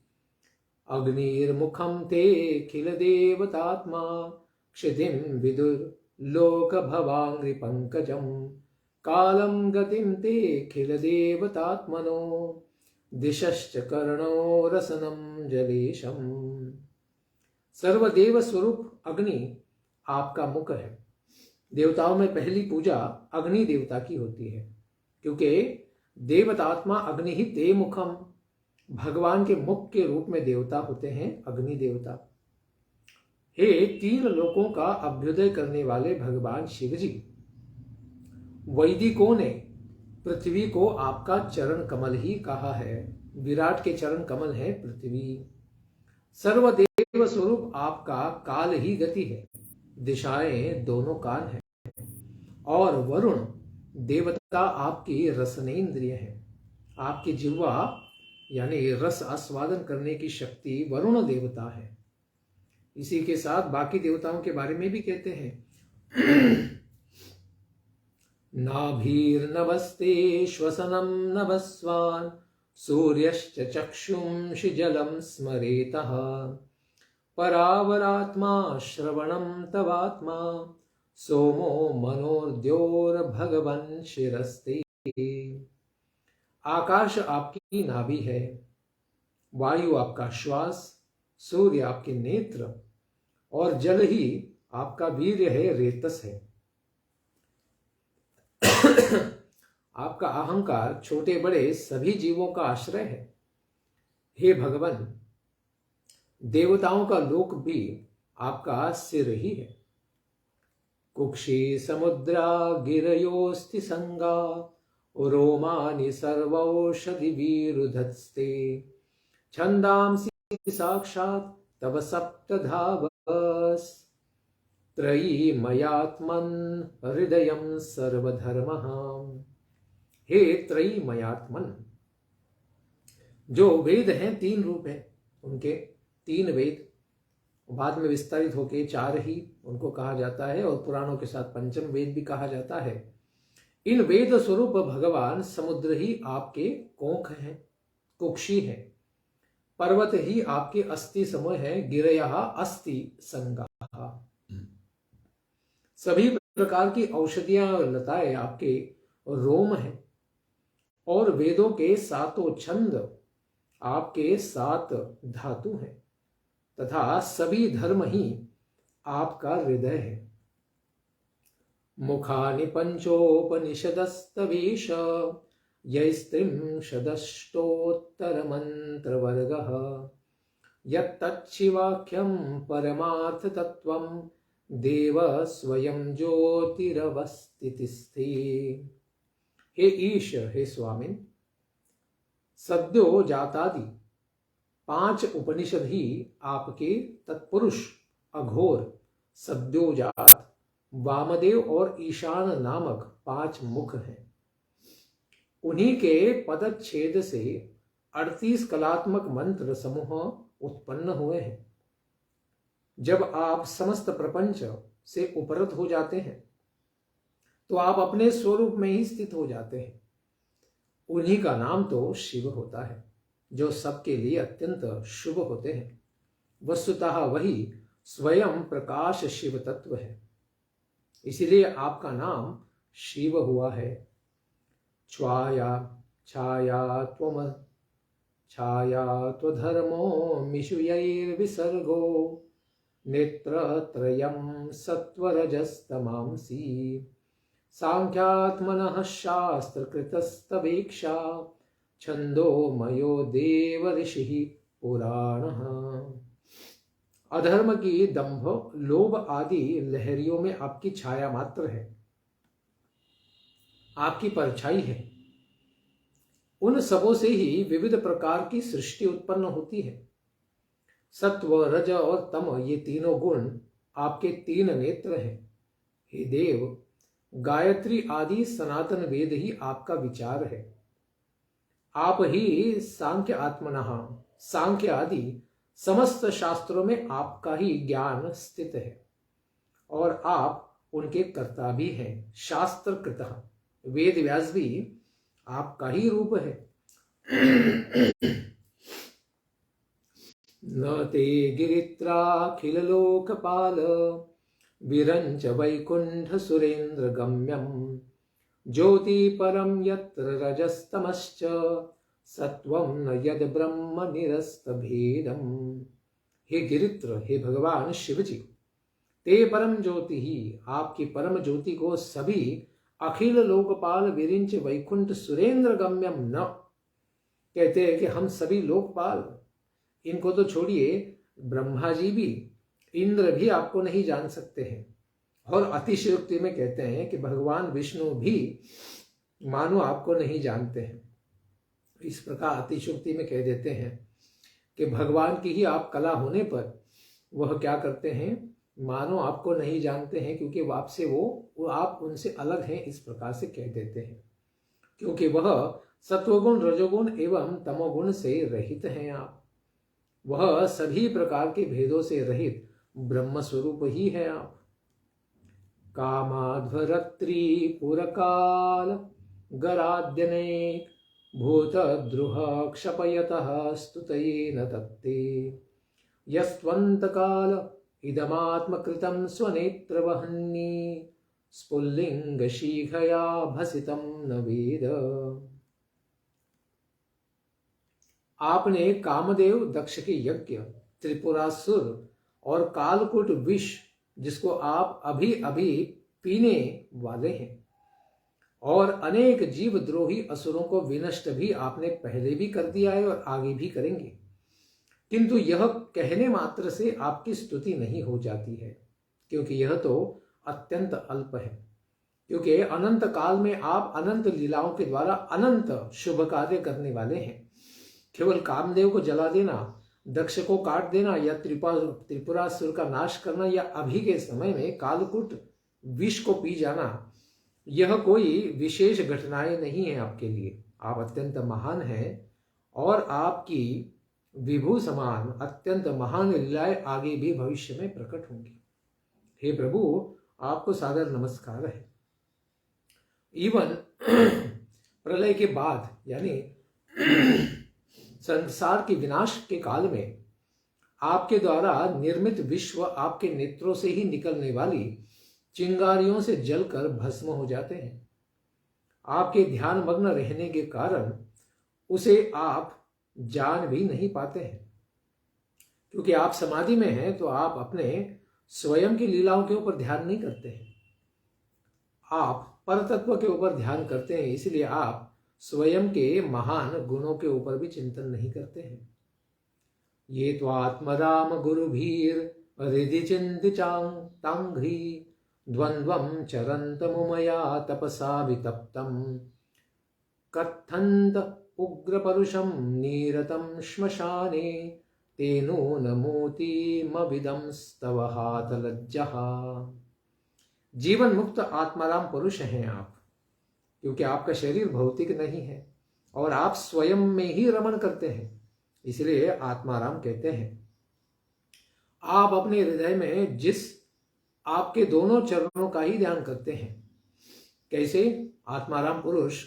अग्निर्मुखम ते खिल देवतात्मा क्षितिम विदुर लोक भवांग्रि पंकजम कालम गतिम ते खिल देवतात्मनो दिशश्च कर्णो रसनम जलेशम। सर्वदेव स्वरूप अग्नि आपका मुख है। देवताओं में पहली पूजा अग्नि देवता की होती है, क्योंकि देवतात्मा अग्नि ही ते मुखम, भगवान के मुख के रूप में देवता होते हैं अग्नि देवता। हे तीन लोकों का अभ्युदय करने वाले भगवान शिवजी, वैदिकों ने पृथ्वी को आपका चरण कमल ही कहा है। विराट के चरण कमल है पृथ्वी। सर्वदेव स्वरूप आपका काल ही गति है, दिशाएं दोनों कान हैं। और वरुण देवता आपकी रसनेन्द्रिय है। आपकी जिह्वा यानी रस आस्वादन करने की शक्ति वरुण देवता है। इसी के साथ बाकी देवताओं के बारे में भी कहते हैं नाभीर्नभस्ते श्वसनम नभस्वान् सूर्यश्च चक्षुंषि जलं स्मरेतः परावरात्मा श्रवणं तवात्मा सोमो मनोर्द्योर्भगवन् शिरस्ते। आकाश आपकी नाभि है, वायु आपका श्वास, सूर्य आपके नेत्र और जल ही आपका वीर्य है, रेतस है। आपका अहंकार छोटे बड़े सभी जीवों का आश्रय है। हे भगवान, देवताओं का लोक भी आपका सिर ही है। कुक्षी समुद्रा गिरयोस्ति संगा रोमानि सर्वौषधि विरुधत्स्ते छंदांसि साक्षात् तव सप्तधावस् त्रयी मयात्मन् हृदयं सर्वधर्मः। हे त्रयी मयात्मन, जो वेद हैं 3 रूप हैं, उनके 3 वेद बाद में विस्तारित होके 4 ही उनको कहा जाता है और पुराणों के साथ पंचम वेद भी कहा जाता है। इन वेद स्वरूप भगवान समुद्र ही आपके कोख हैं, कुक्षी हैं, पर्वत ही आपके अस्थि समूह है, गिरयः अस्थि संगाः। सभी प्रकार की औषधियां और लताएं आपके रोम हैं और वेदों के 7 छंद आपके 7 धातु हैं तथा सभी धर्म ही आपका हृदय है। मुखानि पंचोपनिषदस्तवेश यैस्त्रिंशदष्टोत्तरमन्त्रवर्गः यत्तच्छिवाख्यं परमार्थतत्त्वं देव स्वयं ज्योतिरवस्थितिस्थे। हे ईश, हे स्वामिन, सद्यो जातादि 5 उपनिषद ही आपके तत्पुरुष अघोर, सद्योजात, वामदेव और ईशान नामक 5 मुख हैं। उन्हीं के पदच्छेद से 38 कलात्मक मंत्र समूह उत्पन्न हुए हैं। जब आप समस्त प्रपंच से उपरत हो जाते हैं तो आप अपने स्वरूप में ही स्थित हो जाते हैं। उन्हीं का नाम तो शिव होता है, जो सबके लिए अत्यंत शुभ होते हैं। वस्तुतः वही स्वयं प्रकाश शिव तत्व है, इसीलिए आपका नाम शिव हुआ है। छाया त्वधर्मो मिषुयैर्विसर्गो नेत्रत्रयं सत्वरजस्तमांसि सांख्यात्मनः शास्त्रकृतस्तवेक्षा छंदोमयो देव ऋषि पुराणः। अधर्म की दंभ, लोभ आदि लहरियों में आपकी छाया मात्र है, आपकी परछाई है। उन सबों से ही विविध प्रकार की सृष्टि उत्पन्न होती है। सत्व, रज और तम, ये तीनों गुण आपके 3 नेत्र हैं। हे देव, गायत्री आदि सनातन वेद ही आपका विचार है। आप ही सांख्य आत्मनः, सांख्य आदि समस्त शास्त्रों में आपका ही ज्ञान स्थित है और आप उनके कर्ता भी हैं। शास्त्र कृतः, वेद व्यास भी आपका ही रूप है। न ते गिरित्राखिल लोकपाल विरंच वैकुंठ सुरेंद्र गम्यम ज्योति परम यत्र रजस्तमश्च सत्वं न यद ब्रह्म निरस्त भेदम। हे गिरित्र, हे भगवान शिव जी, ते परम ज्योति ही, आपकी परम ज्योति को सभी अखिल लोकपाल विरिंच वैकुंठ सुरेंद्र गम्यम न कहते हैं कि हम सभी लोकपाल, इनको तो छोड़िए, ब्रह्मा जी भी, इंद्र भी आपको नहीं जान सकते हैं। और अतिशयोक्ति में कहते हैं कि भगवान विष्णु भी मानो आपको नहीं जानते हैं। इस प्रकार अतिशयोक्ति में कह देते हैं कि भगवान की ही आप कला होने पर वह क्या करते हैं, मानो आपको नहीं जानते हैं, क्योंकि आपसे वो आप उनसे अलग हैं, इस प्रकार से कह देते हैं। क्योंकि वह सत्वगुण, रजोगुण एवं तमोगुण से रहित हैं। आप वह सभी प्रकार के भेदों से रहित ब्रह्म स्वरूप ही है। आप कामाध्वरत्री पुरकाल गराद्यनेक भूतद्रुह क्षपयतः स्तुतये न तत्ते यस्त्वन्तकाल इदमात्मकृतं स्वनेत्रवह्नि स्फुल्लिङ्गशीघया भसितं न वेद। आपने कामदेव दक्ष के यज्ञ, त्रिपुरासुर और कालकूट विष जिसको आप अभी अभी पीने वाले हैं, और अनेक जीवद्रोही असुरों को विनष्ट भी आपने पहले भी कर दिया है और आगे भी करेंगे, किंतु यह कहने मात्र से आपकी स्तुति नहीं हो जाती है, क्योंकि यह तो अत्यंत अल्प है। क्योंकि अनंत काल में आप अनंत लीलाओं के द्वारा अनंत शुभ कार्य करने वाले हैं। केवल कामदेव को जला देना, दक्ष को काट देना या त्रिपुरासुर का नाश करना या अभी के समय में कालकूट विष को पी जाना, यह कोई विशेष घटनाएं नहीं है आपके लिए। आप अत्यंत महान हैं और आपकी विभू समान अत्यंत महान लीलाएं आगे भी भविष्य में प्रकट होंगी। हे प्रभु, आपको सादर नमस्कार है। इवन प्रलय के बाद यानी संसार के विनाश के काल में आपके द्वारा निर्मित विश्व आपके नेत्रों से ही निकलने वाली चिंगारियों से जलकर भस्म हो जाते हैं। आपके ध्यान मग्न रहने के कारण उसे आप जान भी नहीं पाते हैं। क्योंकि आप समाधि में हैं तो आप अपने स्वयं की लीलाओं के ऊपर ध्यान नहीं करते हैं, आप परतत्व के ऊपर ध्यान करते हैं। इसलिए आप स्वयं के महान गुणों के ऊपर भी चिंतन नहीं करते हैं। ये तो आत्मराम गुरुभीर हृदि चिंतिचां तांघ्री द्वंद्वं चरंत मुमया तपसा वितप्तम कथंत उग्र परुषम नीरतम श्मशाने तेनो नमोति मविदं स्तव हात लज्जः। जीवन मुक्त आत्माराम पुरुष हैं आप, क्योंकि आपका शरीर भौतिक नहीं है और आप स्वयं में ही रमण करते हैं, इसलिए आत्माराम कहते हैं। आप अपने हृदय में जिस आपके दोनों चरणों का ही ध्यान करते हैं, कैसे आत्माराम पुरुष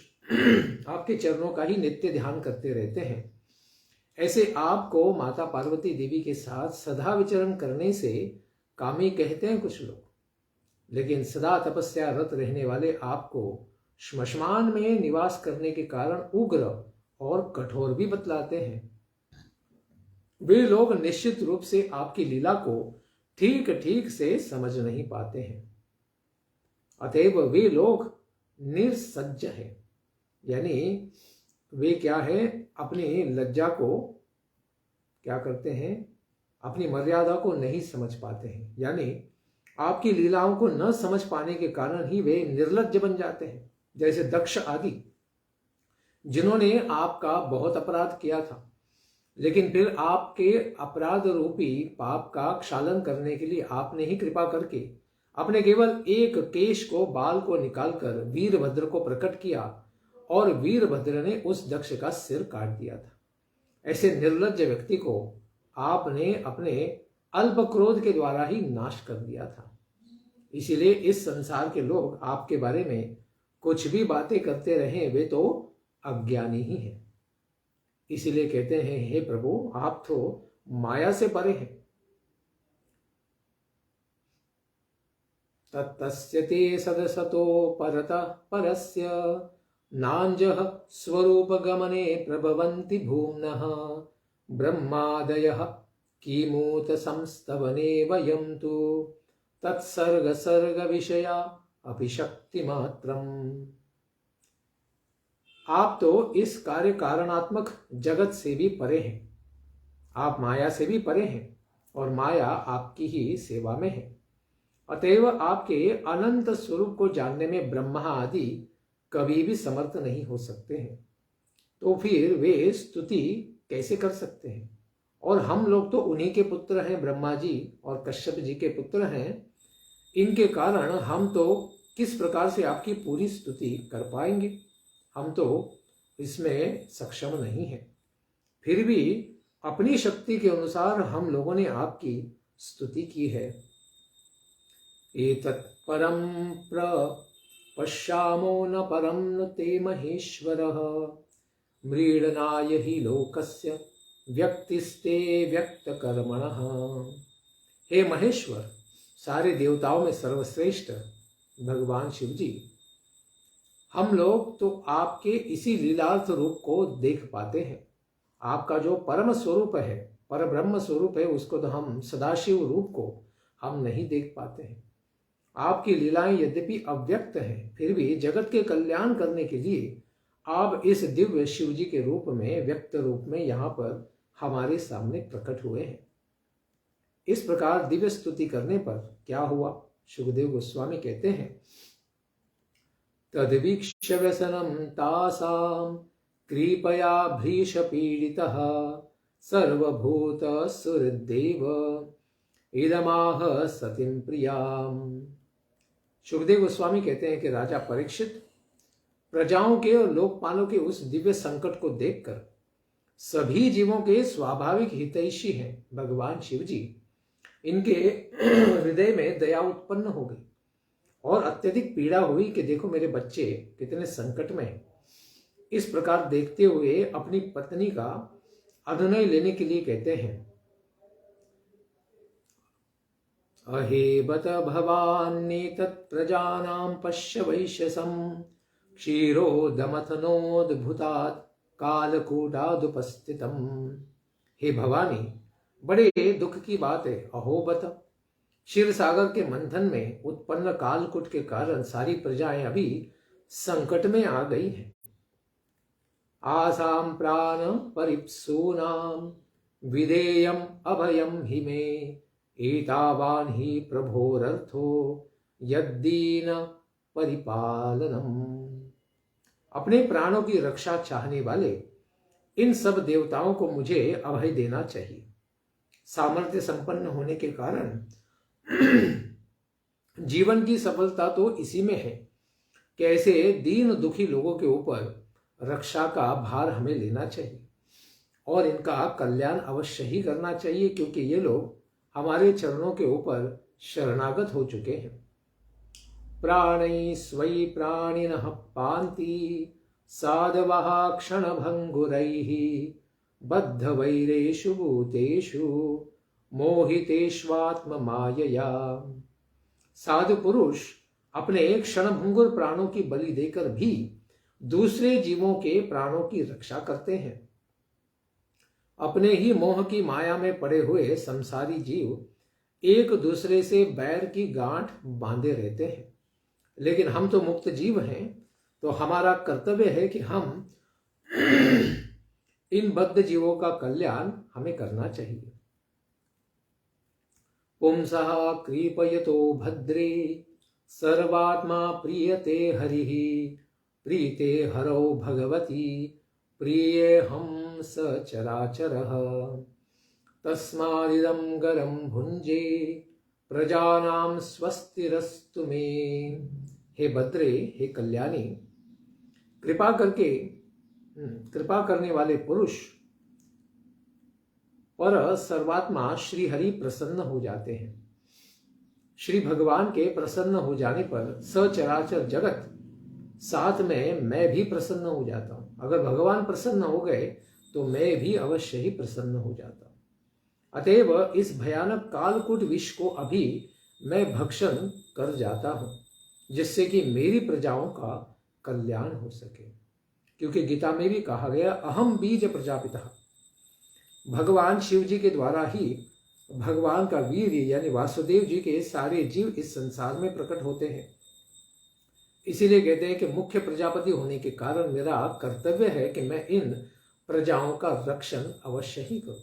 आपके चरणों का ही नित्य ध्यान करते रहते हैं, ऐसे आपको माता पार्वती देवी के साथ सदा विचरण करने से कामी कहते हैं कुछ लोग। लेकिन सदा तपस्या रत रहने वाले आपको श्मशान में निवास करने के कारण उग्र और कठोर भी बतलाते हैं। वे लोग निश्चित रूप से आपकी लीला को ठीक ठीक से समझ नहीं पाते हैं, अतएव वे लोग निर्सज्ज हैं। यानी वे क्या है, अपनी लज्जा को क्या करते हैं, अपनी मर्यादा को नहीं समझ पाते हैं। यानी आपकी लीलाओं को न समझ पाने के कारण ही वे निर्लज्ज बन जाते हैं। जैसे दक्ष आदि, जिन्होंने आपका बहुत अपराध किया था, लेकिन फिर आपके अपराध रूपी पाप का क्षालन करने के लिए आपने ही कृपा करके अपने केवल एक केश को, बाल को निकालकर वीरभद्र को प्रकट किया और वीरभद्र ने उस दक्ष का सिर काट दिया था। ऐसे निर्लज्ज व्यक्ति को आपने अपने अल्प क्रोध के द्वारा ही नाश कर दिया था। इसीलिए इस संसार के लोग आपके बारे में कुछ भी बातें करते रहे, वे तो अज्ञानी ही हैं। इसीलिए कहते हैं, हे प्रभु, आप तो माया से परे हैं। तत्तस्य ते सदसतो परतः परस्य नाञ्जः स्वरूप गमने प्रभवन्ति भूम्नः ब्रह्मादयः किमूत संस्तवने वयं तु तत्सर्ग सर्ग विषया अपि शक्ति मात्रम्। आप तो इस कार्य कारणात्मक जगत से भी परे हैं, आप माया से भी परे हैं और माया आपकी ही सेवा में है। अतएव आपके अनंत स्वरूप को जानने में ब्रह्मा आदि कभी भी समर्थ नहीं हो सकते हैं, तो फिर वे स्तुति कैसे कर सकते हैं। और हम लोग तो उन्हीं के पुत्र हैं, ब्रह्मा जी और कश्यप जी के पुत्र हैं। इनके कारण हम तो किस प्रकार से आपकी पूरी स्तुति कर पाएंगे, हम तो इसमें सक्षम नहीं है। फिर भी अपनी शक्ति के अनुसार हम लोगों ने आपकी स्तुति की है। एतत् परं प्रपश्यामो न परं न ते महेश्वरः मृडनाय हि लोकस्य व्यक्तिस्ते व्यक्त कर्मणः। हे महेश्वर, सारे देवताओं में सर्वश्रेष्ठ भगवान शिव जी, हम लोग तो आपके इसी लीलार्थ रूप को देख पाते हैं। आपका जो परम स्वरूप है, पर ब्रह्म स्वरूप है, उसको तो हम सदाशिव रूप को हम नहीं देख पाते हैं। आपकी लीलाएं यद्यपि अव्यक्त हैं, फिर भी जगत के कल्याण करने के लिए आप इस दिव्य शिव जी के रूप में, व्यक्त रूप में यहाँ पर हमारे सामने प्रकट हुए हैं। इस प्रकार दिव्य स्तुति करने पर क्या हुआ? सुखदेव गोस्वामी कहते हैं, तद्वीक्ष्य व्यसनम तासाम कृपया भ्रीश पीडितः सर्वभूत सुहृदेव इदमाह सतिम प्रियाम। सुखदेव गोस्वामी कहते हैं कि राजा परीक्षित, प्रजाओं के और लोकपालों के उस दिव्य संकट को देखकर सभी जीवों के स्वाभाविक हितैषी हैं भगवान शिव जी, इनके हृदय में दया उत्पन्न हो गई और अत्यधिक पीड़ा हुई कि देखो मेरे बच्चे कितने संकट में हैं। इस प्रकार देखते हुए अपनी पत्नी का अनुनय लेने के लिए कहते हैं, अहेबत भवान्नेतत् प्रजानां पश्य वैश्यसं क्षीरोदमथनोद्भुतात् कालकूटादुपस्थितम्। हे भवानी, बड़े दुख की बात है। अहोबत, क्षीर सागर के मंथन में उत्पन्न कालकूट के कारण सारी प्रजाएं अभी संकट में आ गई हैं। आसाम प्राण परिप्सूनाम विधेयम अभयम हि मे एतावान हि प्रभोरर्थो यद्दीन परिपालनम। अपने प्राणों की रक्षा चाहने वाले इन सब देवताओं को मुझे अभय देना चाहिए। सामर्थ्य संपन्न होने के कारण जीवन की सफलता तो इसी में है कि ऐसे दीन दुखी लोगों के ऊपर रक्षा का भार हमें लेना चाहिए और इनका कल्याण अवश्य ही करना चाहिए, क्योंकि ये लोग हमारे चरणों के ऊपर शरणागत हो चुके हैं। प्राणै स्वै प्राणिनः पान्ति साधवः क्षणभङ्गुरैः बद्धवैरेषु भूतेषु मोहितेष्वात्ममायया। साधु पुरुष अपने क्षणभंगुर प्राणों की बलि देकर भी दूसरे जीवों के प्राणों की रक्षा करते हैं। अपने ही मोह की माया में पड़े हुए संसारी जीव एक दूसरे से बैर की गांठ बांधे रहते हैं, लेकिन हम तो मुक्त जीव हैं, तो हमारा कर्तव्य है कि हम इन बद्ध जीवों का कल्याण हमें करना चाहिए। पुंसः कृपयतो भद्रे सर्वात्मा प्रीयते हरिः प्रीते हरौ भगवती प्रियेऽहं सचराचरः तस्मादिदं गरं भुञ्जे प्रजानां स्वस्तिरस्तु मे। हे भद्रे, हे कल्याणी, कृपा करने वाले पुरुष पर सर्वात्मा श्री हरि प्रसन्न हो जाते हैं। श्री भगवान के प्रसन्न हो जाने पर सचराचर जगत, साथ में मैं भी प्रसन्न हो जाता हूं। अगर भगवान प्रसन्न हो गए तो मैं भी अवश्य ही प्रसन्न हो जाता हूं। अतएव इस भयानक कालकूट विष को अभी मैं भक्षण कर जाता हूं, जिससे कि मेरी प्रजाओं का कल्याण हो सके। क्योंकि गीता में भी कहा गया, अहम बीज प्रजापिता। भगवान शिव जी के द्वारा ही भगवान का वीर यानी वासुदेव जी के सारे जीव इस संसार में प्रकट होते हैं। इसीलिए कहते हैं कि मुख्य प्रजापति होने के कारण मेरा कर्तव्य है कि मैं इन प्रजाओं का रक्षण अवश्य ही करूं।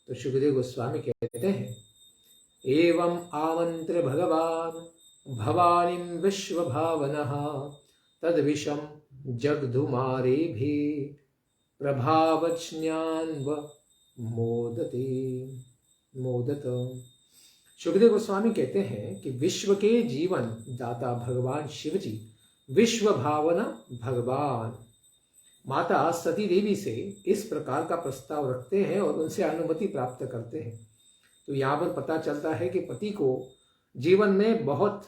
तो सुखदेव गोस्वामी कहते हैं, एवं आमंत्र भगवान भवानीं विश्व भावनः तद विषम जगधुमारे भी प्रभावज्ञान्व मोदत। सुखदेव गोस्वामी कहते हैं कि विश्व के जीवन दाता भगवान शिव जी, विश्व भावना भगवान माता सती देवी से इस प्रकार का प्रस्ताव रखते हैं और उनसे अनुमति प्राप्त करते हैं। तो यहाँ पर पता चलता है कि पति को जीवन में बहुत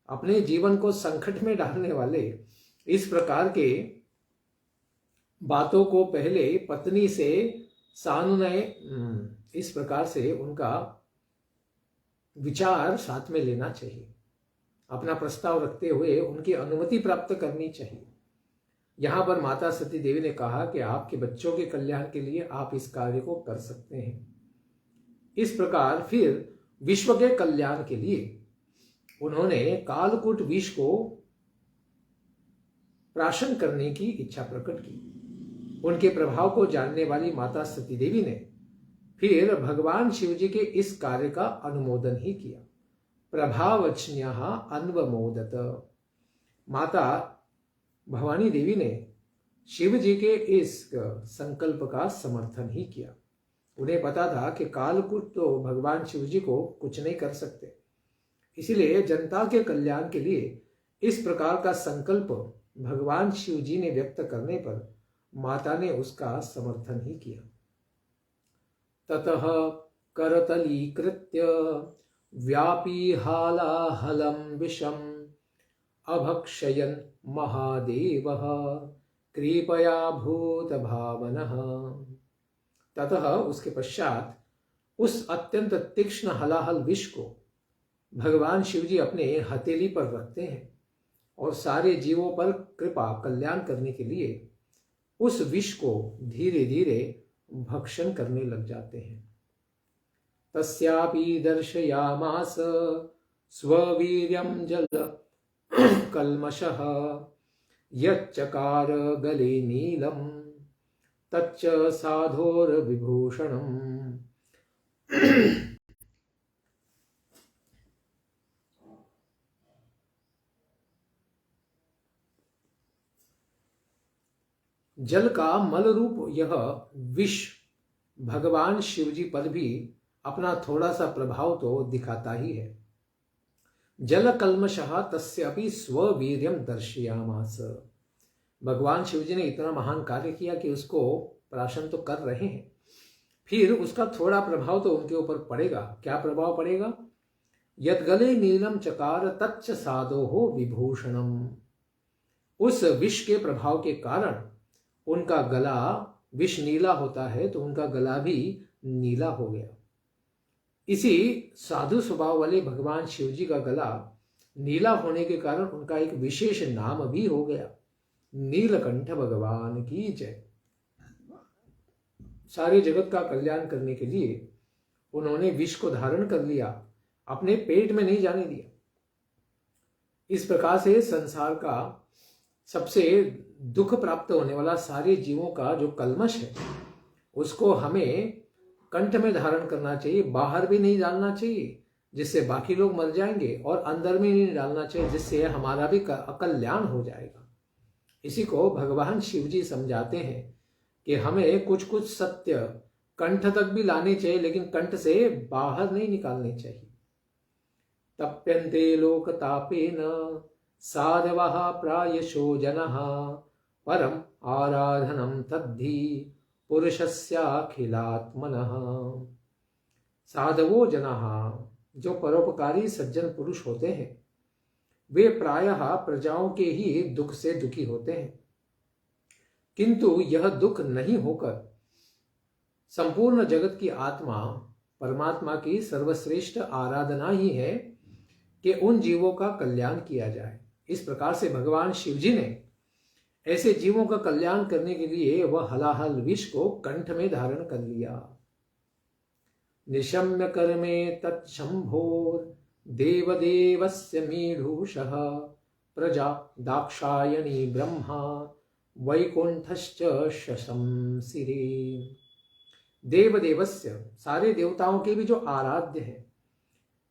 अपने जीवन को संकट में डालने वाले इस प्रकार के बातों को पहले पत्नी से सानुनय, इस प्रकार से उनका विचार साथ में लेना चाहिए। अपना प्रस्ताव रखते हुए उनकी अनुमति प्राप्त करनी चाहिए। यहां पर माता सती देवी ने कहा कि आपके बच्चों के कल्याण के लिए आप इस कार्य को कर सकते हैं। इस प्रकार फिर विश्व के कल्याण के लिए उन्होंने कालकूट विष को प्राशन करने की इच्छा प्रकट की। उनके प्रभाव को जानने वाली माता सती देवी ने फिर भगवान शिव जी के इस कार्य का अनुमोदन ही किया। प्रभावचन्यः अन्वमोदत। माता भवानी देवी ने शिव जी के इस संकल्प का समर्थन ही किया। उन्हें पता था कि कालकूट तो भगवान शिव जी को कुछ नहीं कर सकते, इसलिए जनता के कल्याण के लिए इस प्रकार का संकल्प भगवान शिव जी ने व्यक्त करने पर माता ने उसका समर्थन ही किया। ततः करतलीकृत्य व्यापी हालाहलं विषम् अभक्षयन् महादेवः कृपया भूत भावनः। ततः उसके पश्चात उस अत्यंत तीक्ष्ण हलाहल विष को भगवान शिव जी अपने हथेली पर रखते हैं और सारे जीवों पर कृपा कल्याण करने के लिए उस विष को धीरे धीरे भक्षण करने लग जाते हैं। तस्यापि दर्शयामास स्ववीर्यं जल कल्मषः यच्चकार गले नीलम तच्च साधोर विभूषणम्। जल का मल रूप यह विष भगवान शिवजी पर भी अपना थोड़ा सा प्रभाव तो दिखाता ही है। जल कल्मषः तस्यापि स्ववीर्यम दर्शयामास। भगवान शिवजी ने इतना महान कार्य किया कि उसको प्राशन तो कर रहे हैं, फिर उसका थोड़ा प्रभाव तो उनके ऊपर पड़ेगा। क्या प्रभाव पड़ेगा? यद्गले नीलम चकार तच्च साधोः विभूषणम। उस विष के प्रभाव के कारण उनका गला, विष नीला होता है तो उनका गला भी नीला हो गया। इसी साधु स्वभाव वाले भगवान शिव जी का गला नीला होने के कारण उनका एक विशेष नाम भी हो गया, नीलकंठ भगवान की जय। सारे जगत का कल्याण करने के लिए उन्होंने विष को धारण कर लिया, अपने पेट में नहीं जाने दिया। इस प्रकार से संसार का सबसे दुख प्राप्त होने वाला सारे जीवों का जो कल्मश है उसको हमें कंठ में धारण करना चाहिए, बाहर भी नहीं डालना चाहिए जिससे बाकी लोग मर जाएंगे, और अंदर में नहीं डालना चाहिए जिससे हमारा भी अकल्याण हो जाएगा। इसी को भगवान शिव जी समझाते हैं कि हमें कुछ कुछ सत्य कंठ तक भी लाने चाहिए, लेकिन कंठ से बाहर नहीं निकालने चाहिए। तप्यन्ते लोकतापेन साधवः प्रायशो जनः परम आराधनम तद्धि पुरुषस्याखिलात्मनः। साधवो जनः, जो परोपकारी सज्जन पुरुष होते हैं, वे प्रायः प्रजाओं के ही दुख से दुखी होते हैं, किंतु यह दुख नहीं होकर संपूर्ण जगत की आत्मा परमात्मा की सर्वश्रेष्ठ आराधना ही है कि उन जीवों का कल्याण किया जाए। इस प्रकार से भगवान शिव जी ने ऐसे जीवों का कल्याण करने के लिए वह हलाहल विष को कंठ में धारण कर लिया। निशम्य कर्मे तत्शंभोर देवदेवस्य मीढुषः प्रजा दाक्षायणी ब्रह्मा वैकुंठश्च शशंसिरे। देवदेवस्य, सारे देवताओं के भी जो आराध्य है,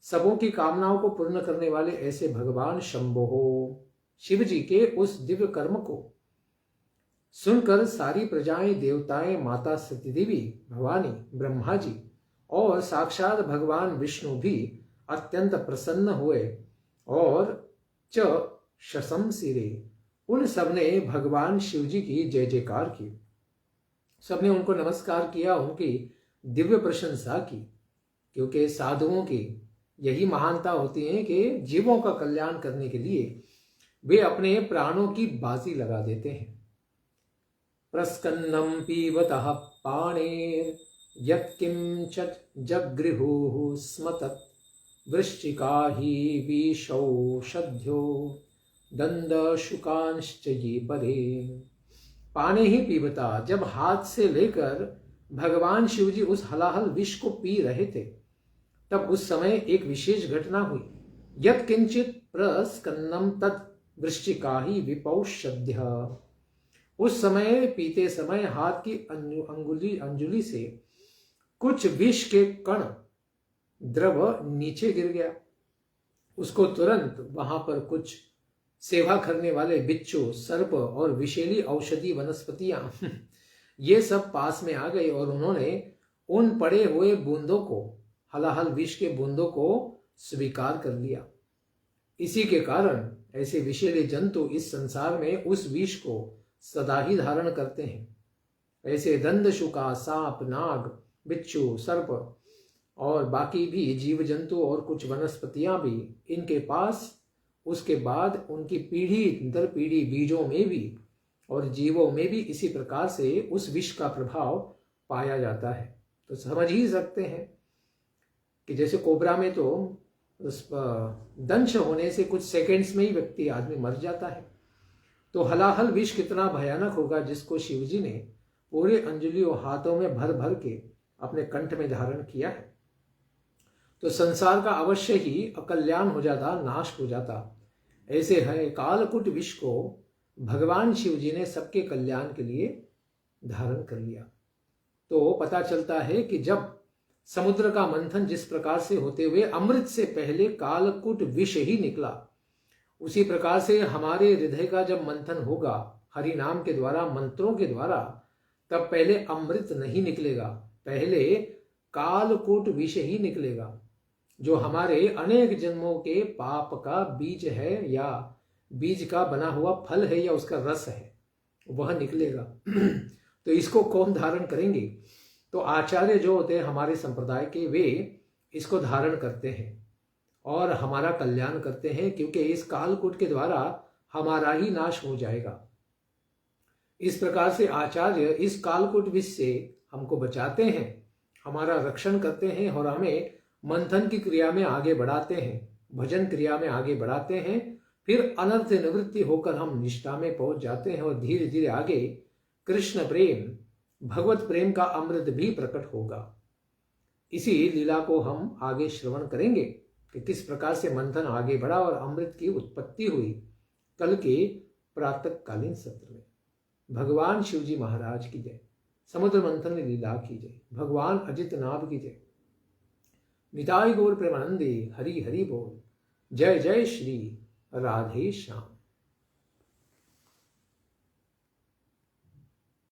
सबों की कामनाओं को पूर्ण करने वाले ऐसे भगवान शंभो शिव जी के उस दिव्य कर्म को सुनकर सारी प्रजाएं, देवताएं, माता सती देवी, भवानी, ब्रह्मा जी और साक्षात भगवान विष्णु भी अत्यंत प्रसन्न हुए और च शशंसिरे, उन सबने भगवान शिव जी की जय जयकार की। सबने उनको नमस्कार किया, उनकी दिव्य प्रशंसा की, क्योंकि साधुओं की यही महानता होती है कि जीवों का कल्याण करने के लिए वे अपने प्राणों की बाजी लगा देते हैं। प्रस्कन्नं पीबतः पाणेर् यत्किंचित् जगृहुः स्म तत् वृश्चिका हि विषौषध्यो दंदशुकांश्च ये परे। पानी ही पीबता, जब हाथ से लेकर भगवान शिवजी उस हलाहल विष को पी रहे थे, तब उस समय एक विशेष घटना हुई। यत् किंचित प्रस्कन्नम तत् वृश्चिका ही विपौषध्य। उस समय पीते समय हाथ की अंजुली से कुछ विष के कण द्रव नीचे गिर गया। उसको तुरंत वहां पर कुछ सेवा करने वाले बिच्छू, सर्प और विषैली औषधि वनस्पतियां ये सब पास में आ गए और उन्होंने उन पड़े हुए बूंदों को, हलाहल विष के बूंदों को स्वीकार कर लिया। इसी के कारण ऐसे विषैले जंतु इस संसार में उस विष को सदा ही धारण करते हैं। ऐसे दंदशुका, सांप, नाग, बिच्छू, सर्प और बाकी भी जीव जंतु और कुछ वनस्पतियां भी इनके पास, उसके बाद उनकी पीढ़ी दर पीढ़ी बीजों में भी और जीवों में भी इसी प्रकार से उस विष का प्रभाव पाया जाता है। तो समझ ही सकते हैं कि जैसे कोबरा में तो उस दंश होने से कुछ सेकंड्स में ही व्यक्ति, आदमी मर जाता है। तो हलाहल विष कितना भयानक होगा जिसको शिवजी ने पूरे अंजलियों हाथों में भर भर के अपने कंठ में धारण किया है। तो संसार का अवश्य ही अकल्याण हो जाता, नाश हो जाता। ऐसे है कालकूट विष को भगवान शिवजी ने सबके कल्याण के लिए धारण कर लिया। तो पता चलता है कि जब समुद्र का मंथन जिस प्रकार से होते हुए अमृत से पहले कालकूट विष ही निकला, उसी प्रकार से हमारे हृदय का जब मंथन होगा हरि नाम के द्वारा, मंत्रों के द्वारा, तब पहले अमृत नहीं निकलेगा, पहले कालकूट विष ही निकलेगा, जो हमारे अनेक जन्मों के पाप का बीज है या बीज का बना हुआ फल है या उसका रस है, वह निकलेगा। तो इसको कौन धारण करेंगे? तो आचार्य जो होते हैं हमारे संप्रदाय के, वे इसको धारण करते हैं और हमारा कल्याण करते हैं, क्योंकि इस कालकूट के द्वारा हमारा ही नाश हो जाएगा। इस प्रकार से आचार्य इस कालकूट विष से हमको बचाते हैं, हमारा रक्षण करते हैं और हमें मंथन की क्रिया में आगे बढ़ाते हैं, भजन क्रिया में आगे बढ़ाते हैं। फिर अनर्थ निवृत्ति होकर हम निष्ठा में पहुंच जाते हैं और धीरे धीरे आगे कृष्ण प्रेम, भगवत प्रेम का अमृत भी प्रकट होगा। इसी लीला को हम आगे श्रवण करेंगे कि किस प्रकार से मंथन आगे बढ़ा और अमृत की उत्पत्ति हुई कल के प्रातःकालीन सत्र में। भगवान शिवजी महाराज की जय, समुद्र मंथन लीला की जय, भगवान अजित नाभ की जय। निताई गौर प्रेमानंदे, हरि हरि बोल। जय जय श्री राधे श्याम।